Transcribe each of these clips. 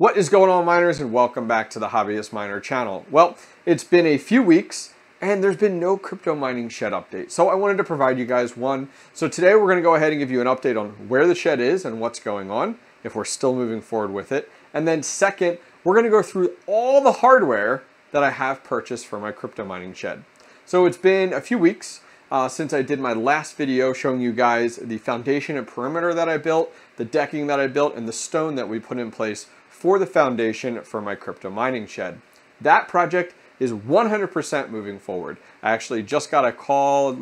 What is going on, miners, and welcome back to the Hobbyist Miner channel. Well, it's been a few weeks and there's been no crypto mining shed update, so I wanted to provide you guys one. So today we're going to go ahead and give you an update on where the shed is and what's going on, if we're still moving forward with it. And then second, we're going to go through all the hardware that I have purchased for my crypto mining shed. So it's been a few weeks since I did my last video showing you guys the foundation and perimeter that I built, the decking that I built, and the stone that we put in place for the foundation for my crypto mining shed. That project is 100% moving forward. I actually just got a call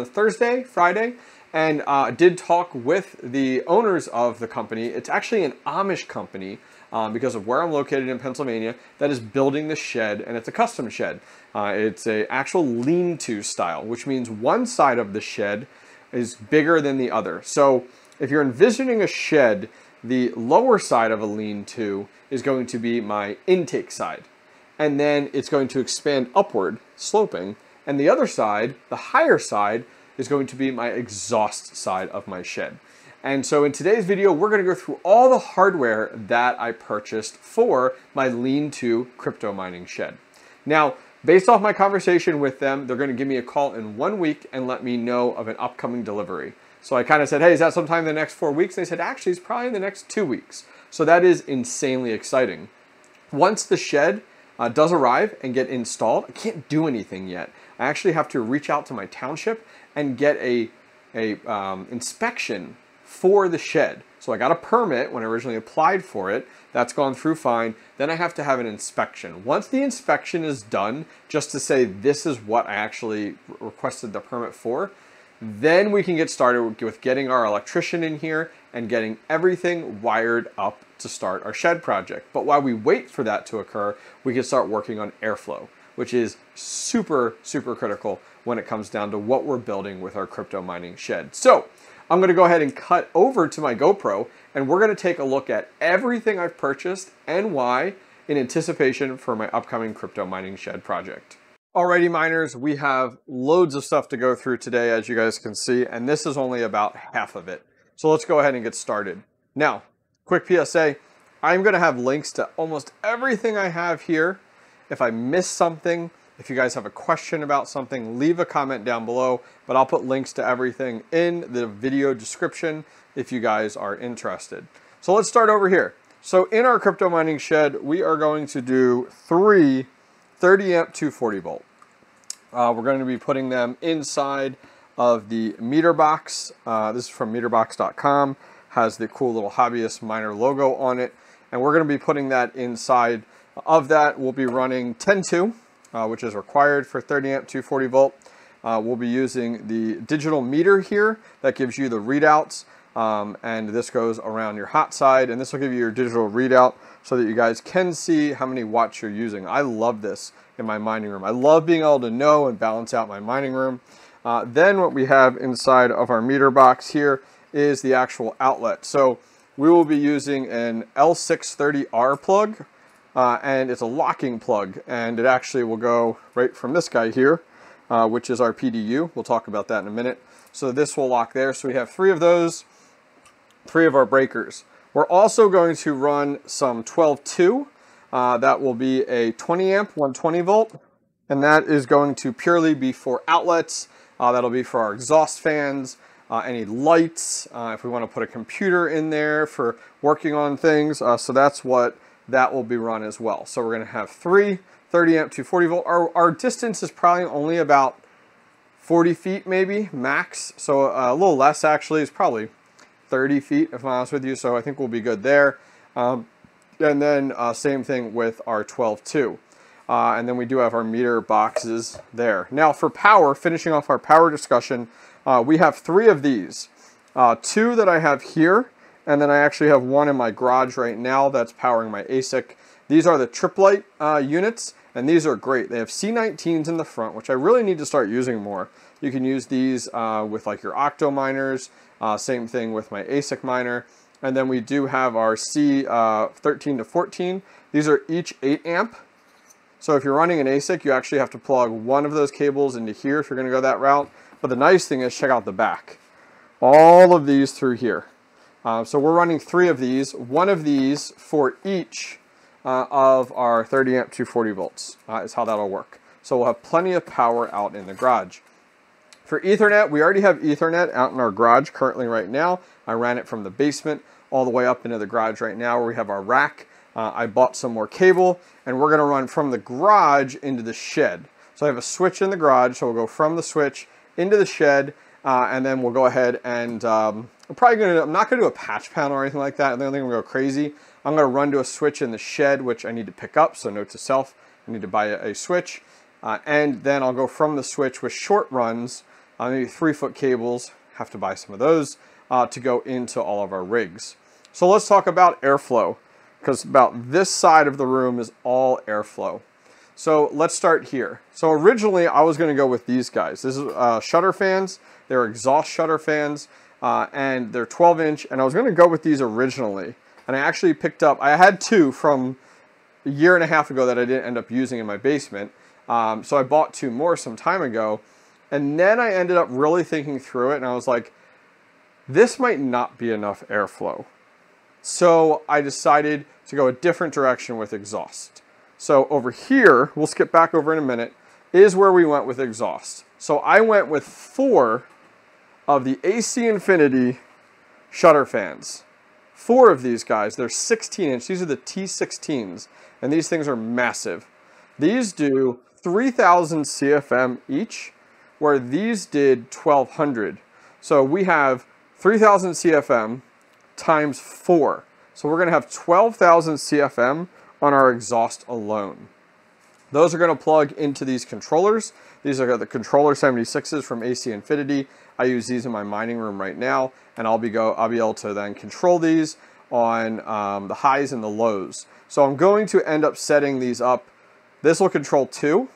Friday, and did talk with the owners of the company. It's actually an Amish company because of where I'm located in Pennsylvania that is building the shed, and it's a custom shed. It's an actual lean-to style, which means one side of the shed is bigger than the other. So if you're envisioning a shed, the lower side of a lean-to is going to be my intake side. And then it's going to expand upward, sloping. And the other side, the higher side, is going to be my exhaust side of my shed. And so in today's video, we're going to go through all the hardware that I purchased for my lean-to crypto mining shed. Now, based off my conversation with them, they're going to give me a call in 1 week and let me know of an upcoming delivery. So I kind of said, hey, is that sometime in the next 4 weeks? They said, actually, it's probably in the next 2 weeks. So that is insanely exciting. Once the shed does arrive and get installed, I can't do anything yet. I actually have to reach out to my township and get a inspection for the shed. So I got a permit when I originally applied for it. That's gone through fine. Then I have to have an inspection. Once the inspection is done, just to say this is what I actually requested the permit for, then we can get started with getting our electrician in here and getting everything wired up to start our shed project. But while we wait for that to occur, we can start working on airflow, which is super, super critical when it comes down to what we're building with our crypto mining shed. So I'm going to go ahead and cut over to my GoPro, and we're going to take a look at everything I've purchased and why in anticipation for my upcoming crypto mining shed project. Alrighty, miners, we have loads of stuff to go through today, as you guys can see, and this is only about half of it. So let's go ahead and get started. Now, quick PSA, I'm going to have links to almost everything I have here. If I miss something, if you guys have a question about something, leave a comment down below, but I'll put links to everything in the video description if you guys are interested. So let's start over here. So in our crypto mining shed, we are going to do 3 30 amp 240 volt. We're going to be putting them inside of the meter box. This is from meterbox.com, has the cool little Hobbyist Miner logo on it. And we're going to be putting that inside of that. We'll be running 10-2, which is required for 30 amp 240 volt. We'll be using the digital meter here that gives you the readouts. And this goes around your hot side, and this will give you your digital readout so that you guys can see how many watts you're using. I love this in my mining room. I love being able to know and balance out my mining room. Then what we have inside of our meter box here is the actual outlet. So we will be using an L630R plug, and it's a locking plug, and it actually will go right from this guy here, which is our PDU. We'll talk about that in a minute. So this will lock there. So we have 3 of those, 3 of our breakers. We're also going to run some 12-2. That will be a 20 amp 120 volt, and that is going to purely be for outlets. That'll be for our exhaust fans, any lights, if we want to put a computer in there for working on things. So that's what that will be run as well. So we're going to have 3 30 amp 240 volt. Our distance is probably only about 40 feet maybe, max. So a little less actually, it's probably 30 feet if I'm honest with you. So I think we'll be good there. And then same thing with our 12-2. And then we do have our meter boxes there. Now for power, finishing off our power discussion, we have 3 of these. 2 that I have here, and then I actually have 1 in my garage right now that's powering my ASIC. These are the Triplite units, and these are great. They have C19s in the front, which I really need to start using more. You can use these with like your octo miners, same thing with my ASIC miner. And then we do have our C13 to 14. These are each 8 amp. So if you're running an ASIC, you actually have to plug 1 of those cables into here if you're going to go that route. But the nice thing is, check out the back. All of these through here. So we're running 3 of these, 1 of these for each of our 30 amp 240 volts is how that'll work. So we'll have plenty of power out in the garage. For Ethernet, we already have Ethernet out in our garage currently right now. I ran it from the basement all the way up into the garage right now where we have our rack. I bought some more cable, and we're gonna run from the garage into the shed. So I have a switch in the garage, so we'll go from the switch into the shed, and then we'll go ahead and I'm not gonna do a patch panel or anything like that. I don't think I'm gonna go crazy. I'm gonna run to a switch in the shed, which I need to pick up, so note to self, I need to buy a switch. And then I'll go from the switch with short runs, maybe 3-foot cables, have to buy some of those, to go into all of our rigs. So let's talk about airflow, because about this side of the room is all airflow. So let's start here. So originally I was gonna go with these guys. This is shutter fans, they're exhaust shutter fans, and they're 12-inch, and I was gonna go with these originally. And I actually picked up, I had 2 from a year and a half ago that I didn't end up using in my basement. So I bought 2 more some time ago, and then I ended up really thinking through it, and I was like, this might not be enough airflow. So I decided to go a different direction with exhaust. So over here, we'll skip back over in a minute, is where we went with exhaust. So I went with 4 of the AC Infinity shutter fans. 4 of these guys, they're 16-inch, these are the T16s, and these things are massive. These do 3,000 CFM each, where these did 1,200. So we have 3,000 CFM times 4. So we're gonna have 12,000 CFM on our exhaust alone. Those are gonna plug into these controllers. These are the controller 76s from AC Infinity. I use these in my mining room right now, and I'll be able to then control these on the highs and the lows. So I'm going to end up setting these up. This will control 2.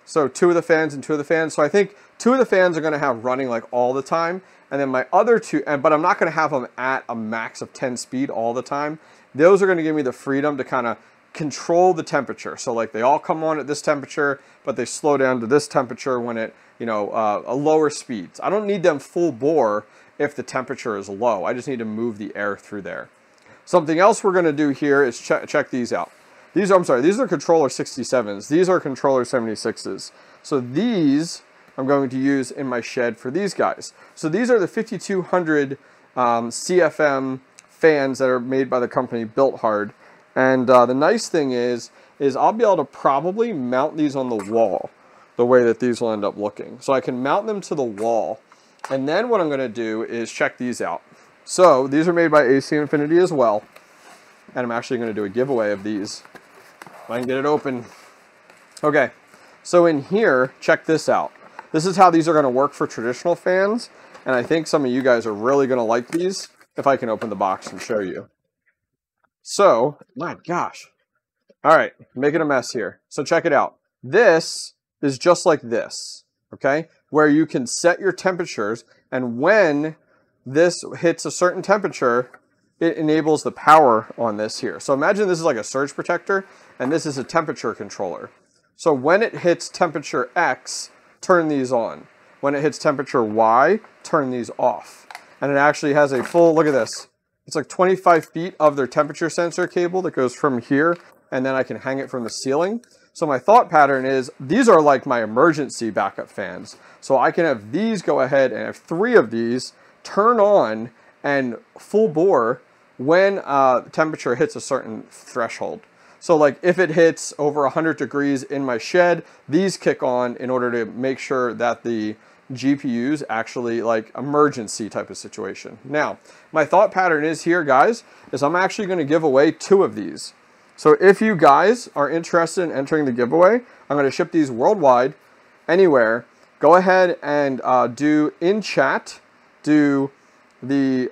So 2 of the fans and 2 of the fans. So I think 2 of the fans are gonna have running like all the time. And then my other 2, but I'm not gonna have them at a max of 10 speed all the time. Those are gonna give me the freedom to kind of control the temperature. So like they all come on at this temperature, but they slow down to this temperature when it, a lower speeds. I don't need them full bore if the temperature is low. I just need to move the air through there. Something else we're gonna do here is check these out. These are controller 67s. These are controller 76s. So these I'm going to use in my shed for these guys. So these are the 5,200 CFM fans that are made by the company Built Hard. And the nice thing is I'll be able to probably mount these on the wall the way that these will end up looking. So I can mount them to the wall. And then what I'm gonna do is check these out. So these are made by AC Infinity as well. And I'm actually gonna do a giveaway of these. If I can get it open. Okay, so in here, check this out. This is how these are gonna work for traditional fans. And I think some of you guys are really gonna like these if I can open the box and show you. So, my gosh. All right, making a mess here. So check it out. This is just like this, okay? Where you can set your temperatures, and when this hits a certain temperature, it enables the power on this here. So imagine this is like a surge protector, and this is a temperature controller. So when it hits temperature X, turn these on. When it hits temperature Y, turn these off. And it actually has a full, look at this. It's like 25 feet of their temperature sensor cable that goes from here, and then I can hang it from the ceiling. So my thought pattern is, these are like my emergency backup fans. So I can have these go ahead and have 3 of these turn on and full bore when temperature hits a certain threshold. So like if it hits over 100 degrees in my shed, these kick on in order to make sure that the GPUs actually like emergency type of situation. Now, my thought pattern is here, guys, is I'm actually going to give away 2 of these. So if you guys are interested in entering the giveaway, I'm going to ship these worldwide, anywhere. Go ahead and do in chat, do the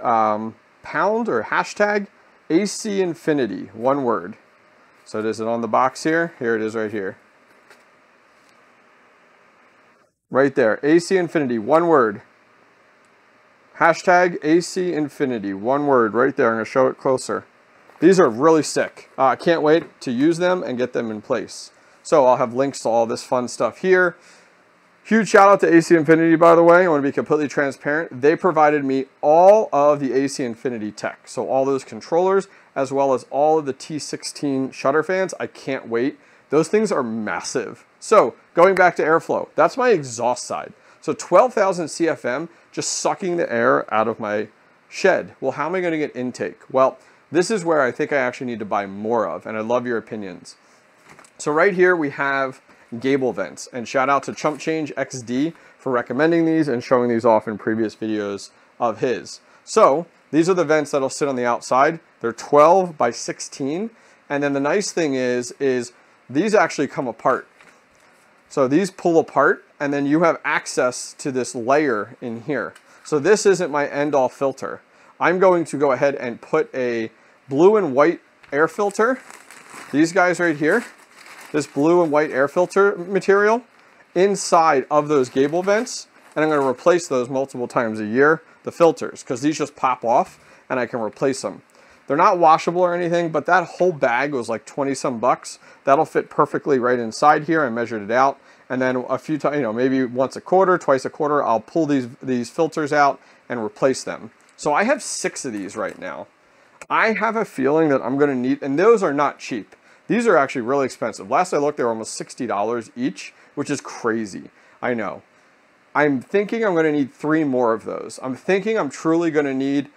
pound or hashtag AC Infinity, one word. So is it on the box here? Here it is right here. Right there, AC Infinity, one word. Hashtag AC Infinity, one word right there. I'm going to show it closer. These are really sick. I can't wait to use them and get them in place. So I'll have links to all this fun stuff here. Huge shout out to 𝐴Cinfinity, by the way. I want to be completely transparent. They provided me all of the 𝐴Cinfinity tech. So all those controllers, as well as all of the T16 shutter fans. I can't wait. Those things are massive. So going back to airflow, that's my exhaust side. So 12,000 CFM just sucking the air out of my shed. Well, how am I going to get intake? Well, this is where I think I actually need to buy more of, and I love your opinions. So right here we have gable vents, and shout out to ChumpChange for recommending these and showing these off in previous videos of his. So these are the vents that'll sit on the outside. They're 12 by 16, and then the nice thing is these actually come apart. So these pull apart, and then you have access to this layer in here. So this isn't my end-all filter. I'm going to go ahead and put a blue and white air filter, these guys right here, this blue and white air filter material inside of those gable vents, and I'm going to replace those multiple times a year, the filters, because these just pop off and I can replace them. They're not washable or anything, but that whole bag was like 20 some bucks. That'll fit perfectly right inside here. I measured it out, and then a few times, you know, maybe once a quarter, twice a quarter, I'll pull these filters out and replace them. So I have 6 of these right now. I have a feeling that I'm going to need, and those are not cheap. These are actually really expensive. Last I looked, they were almost $60 each, which is crazy. I know. I'm thinking I'm going to need 3 more of those. I'm thinking I'm truly going to need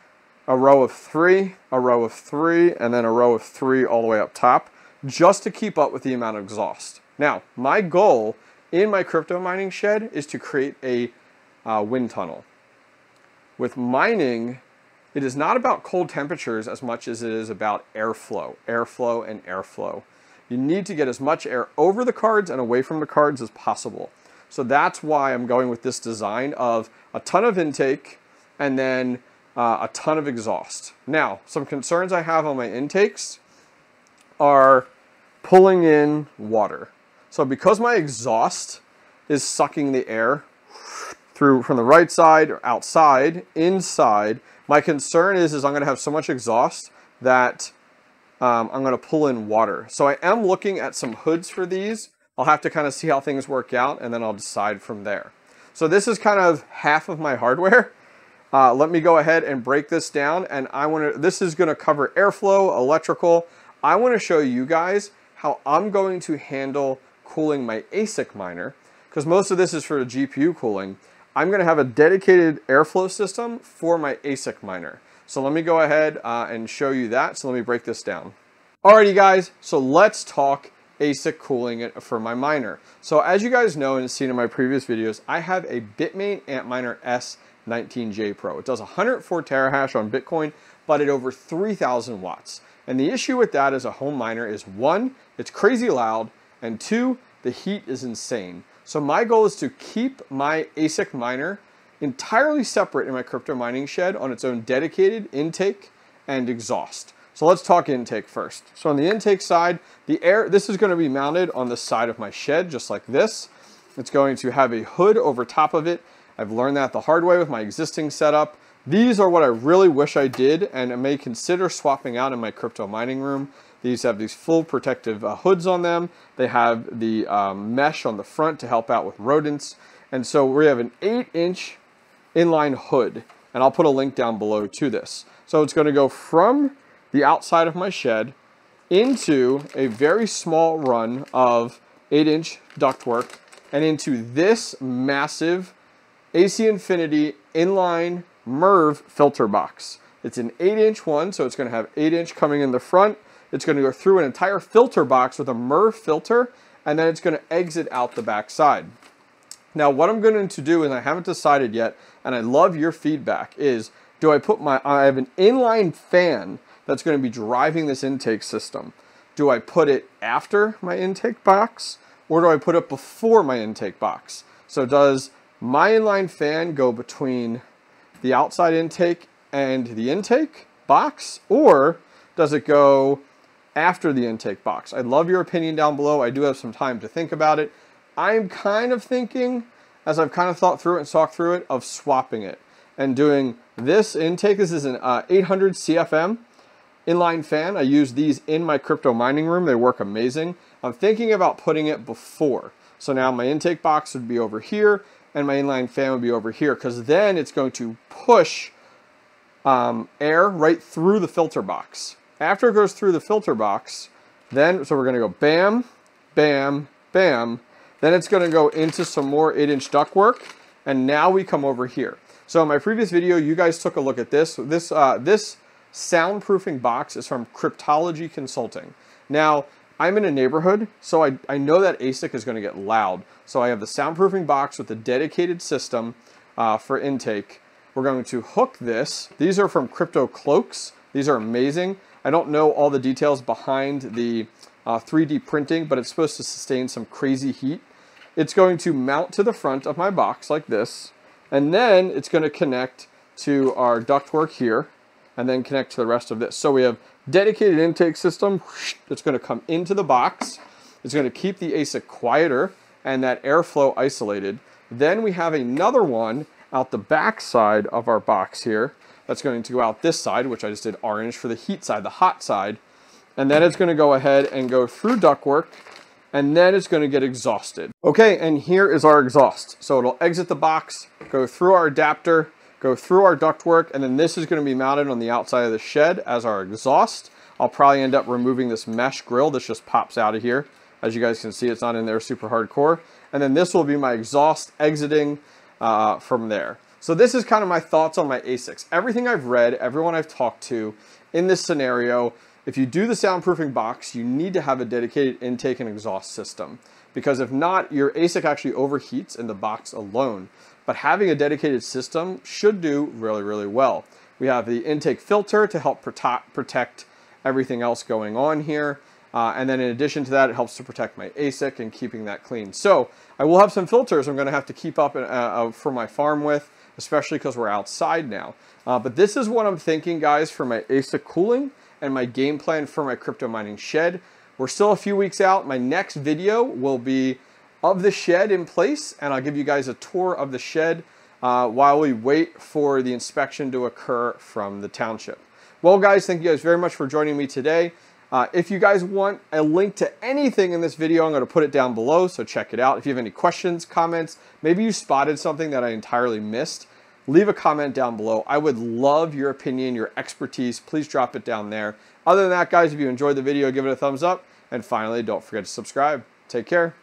a row of 3, a row of 3, and then a row of 3 all the way up top, just to keep up with the amount of exhaust. Now, my goal in my crypto mining shed is to create a wind tunnel. With mining, it is not about cold temperatures as much as it is about airflow, airflow, and airflow. You need to get as much air over the cards and away from the cards as possible. So that's why I'm going with this design of a ton of intake and then a ton of exhaust. Now, some concerns I have on my intakes are pulling in water. So because my exhaust is sucking the air through from the right side or outside, inside, my concern is I'm going to have so much exhaust that I'm going to pull in water. So I am looking at some hoods for these. I'll have to kind of see how things work out, and then I'll decide from there. So this is kind of half of my hardware. Let me go ahead and break this down, and this is going to cover airflow, electrical. I want to show you guys how I'm going to handle cooling my ASIC miner, because most of this is for the GPU cooling. I'm going to have a dedicated airflow system for my ASIC miner. So let me go ahead and show you that. So let me break this down. Alrighty guys, so let's talk ASIC cooling for my miner. So as you guys know and seen in my previous videos, I have a Bitmain Antminer S19J Pro. It does 104 terahash on Bitcoin, but at over 3,000 watts. And the issue with that as a home miner is 1, it's crazy loud, and 2, the heat is insane. So my goal is to keep my ASIC miner entirely separate in my crypto mining shed on its own dedicated intake and exhaust. So let's talk intake first. So on the intake side, this is going to be mounted on the side of my shed, just like this. It's going to have a hood over top of it. I've learned that the hard way with my existing setup. These are what I really wish I did, and I may consider swapping out in my crypto mining room. These have these full protective hoods on them. They have the mesh on the front to help out with rodents. And so we have an 8-inch inline hood, and I'll put a link down below to this. So it's going to go from the outside of my shed into a very small run of 8-inch ductwork and into this massive 𝐴Cinfinity inline MERV filter box. It's an 8-inch one, so it's going to have 8-inch coming in the front. It's going to go through an entire filter box with a MERV filter, and then it's going to exit out the back side. Now what I'm going to do, and I haven't decided yet, and I love your feedback, is I have an inline fan that's going to be driving this intake system. Do I put it after my intake box, or do I put it before my intake box? So does my inline fan go between the outside intake and the intake box, or does it go after the intake box? I'd love your opinion down below. I do have some time to think about it. I'm kind of thinking, as I've kind of thought through it and talked through it, of swapping it and doing this intake. This is an 800 CFM inline fan. I use these in my crypto mining room. They work amazing. I'm thinking about putting it before. So now my intake box would be over here, and my inline fan would be over here, because then it's going to push air right through the filter box. After it goes through the filter box, then, so we're going to go bam, bam, bam. Then it's going to go into some more 8-inch ductwork, and now we come over here. So in my previous video, you guys took a look at this. This soundproofing box is from Cryptology Consulting. Now, I'm in a neighborhood, so I know that ASIC is going to get loud. So I have the soundproofing box with a dedicated system for intake. We're going to hook this. These are from Crypto Cloaks. These are amazing. I don't know all the details behind the 3D printing, but it's supposed to sustain some crazy heat. It's going to mount to the front of my box like this, and then it's going to connect to our ductwork here, and then connect to the rest of this. So we have dedicated intake system that's going to come into the box. It's going to keep the ASIC quieter and that airflow isolated. Then we have another one out the back side of our box here that's going to go out this side, which I just did orange for the heat side, the hot side. And then it's going to go ahead and go through ductwork, and then it's going to get exhausted. Okay, and here is our exhaust. So it'll exit the box, go through our adapter, go through our ductwork, and then this is going to be mounted on the outside of the shed as our exhaust. I'll probably end up removing this mesh grill. This just pops out of here. As you guys can see, it's not in there super hardcore. And then this will be my exhaust exiting from there. So this is kind of my thoughts on my ASICs. Everything I've read, everyone I've talked to in this scenario, if you do the soundproofing box, you need to have a dedicated intake and exhaust system. Because if not, your ASIC actually overheats in the box alone. But having a dedicated system should do really, really well. We have the intake filter to help protect everything else going on here. And then in addition to that, it helps to protect my ASIC and keeping that clean. So I will have some filters I'm going to have to keep up for my farm with, especially because we're outside now. But this is what I'm thinking, guys, for my ASIC cooling and my game plan for my crypto mining shed. We're still a few weeks out. My next video will be of the shed in place, and I'll give you guys a tour of the shed while we wait for the inspection to occur from the township. Well, guys, thank you guys very much for joining me today. If you guys want a link to anything in this video, I'm going to put it down below, so check it out. If you have any questions, comments, maybe you spotted something that I entirely missed, leave a comment down below. I would love your opinion, your expertise. Please drop it down there. Other than that, guys, if you enjoyed the video, give it a thumbs up. And finally, don't forget to subscribe. Take care.